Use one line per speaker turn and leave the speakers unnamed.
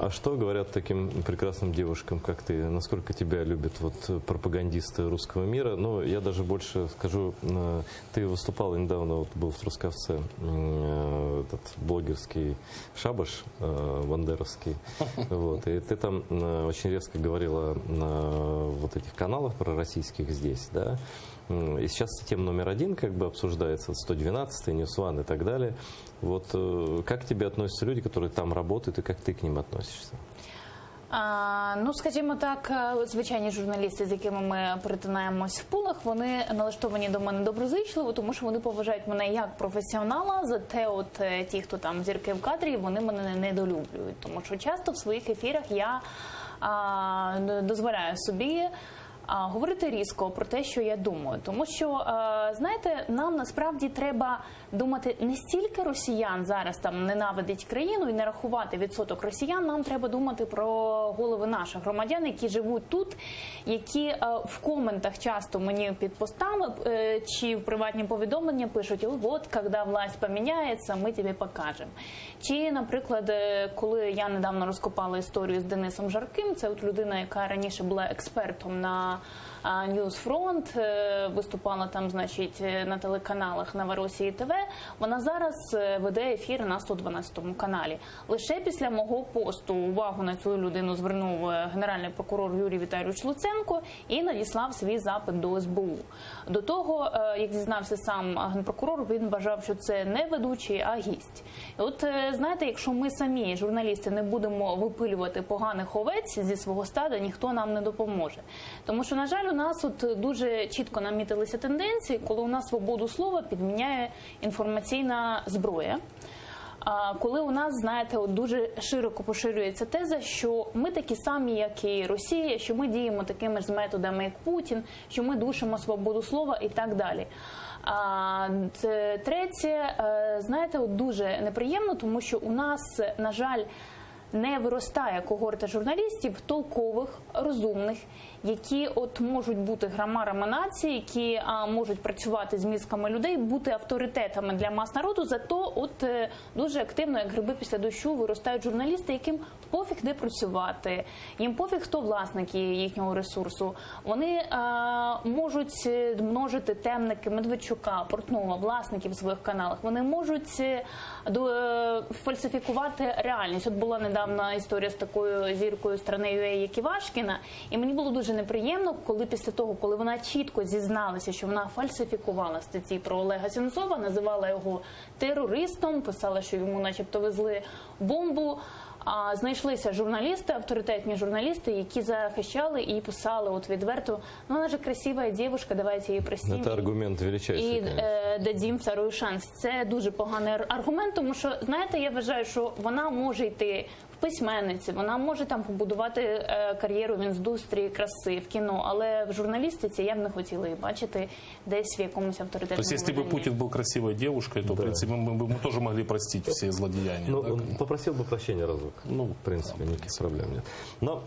А что говорят таким прекрасным девушкам, как ты? Насколько тебя любят вот пропагандисты русского мира? Ну, я даже больше скажу, ты выступала недавно, вот был в Трускавце этот блогерский шабаш бандеровский, вот, и ты там очень резко говорила на вот этих каналах пророссийских здесь, да? И сейчас тема номер один как бы обсуждается, 112-й, News One и так далее. Вот как к тебе относятся люди, которые там работают, и как ты к ним относишься?
Ну, скажімо так, звичайні журналісти, з якими ми перетинаємось в пулах, вони налаштовані до мене доброзичливо, тому що вони поважають мене як професіонала, зате от ті, хто там зірки в кадрі, вони мене недолюблюють. Тому що часто в своїх ефірах я дозволяю собі говорити різко про те, що я думаю. Тому що, знаєте, нам насправді треба думати не стільки росіян зараз там ненавидить країну і не рахувати відсоток росіян, нам треба думати про голови наших громадян, які живуть тут, які в коментах часто мені під постами чи в приватні повідомлення пишуть: «От, коли власть поміняється, ми тобі покажемо». Чи, наприклад, коли я недавно розкопала історію з Денисом Жарким, це от людина, яка раніше була експертом на Ньюсфронт, виступала там, значить, на телеканалах Новоросії ТВ, вона зараз веде ефір на 112 каналі. Лише після мого посту увагу на цю людину звернув генеральний прокурор Юрій Віталійович Луценко і надіслав свій запит до СБУ. До того, як зізнався сам генпрокурор, він вважав, що це не ведучий, а гість. І от, знаєте, якщо ми самі, журналісти, не будемо випилювати поганих овець зі свого стада, ніхто нам не допоможе. Тому що, на жаль, у нас от дуже чітко намітилися тенденції, коли у нас свободу слова підміняє інформаційна зброя. Коли у нас, знаєте, от дуже широко поширюється теза, що ми такі самі, як і Росія, що ми діємо такими ж методами, як Путін, що ми душимо свободу слова і так далі. Третє, знаєте, от дуже неприємно, тому що у нас, на жаль, не виростає когорта журналістів толкових, розумних, які от можуть бути грамарами нації, які можуть працювати з мізками людей, бути авторитетами для мас народу. Зато от дуже активно, як гриби після дощу, виростають журналісти, яким пофіг де працювати, їм пофіг, хто власники їхнього ресурсу. Вони можуть множити темники Медведчука, Портнова, власників в своїх каналах. Вони можуть фальсифікувати реальність. От була недавно історія з такою зіркою Страни.ua, як Івашкіна, і мені було дуже неприємно, коли після того, коли вона чітко зізналася, що вона фальсифікувала статті про Олега Сенцова, називала його терористом, писала, що йому начебто везли бомбу, знайшлися журналісти, авторитетні журналісти, які захищали і писали от відверто: ну, вона же красива дівчинка, давайте її простимо.
Це аргумент величайший,
і дадім второй шанс. Це дуже поганий аргумент, тому що, знаєте, я вважаю, що вона може йти в письменниці, вона може там побудувати кар'єру в індустрії краси, в кіно, але в журналістиці я б не хотіла її бачити десь в якомусь авторитетному
виданні. Тобто, якщо б Путін був красивою дівчинкою, то, в принципі, ми теж могли простити всі злодіяння.
Ну, попросив би прощення разок. Ну, в принципі, ніяких проблем нет. Но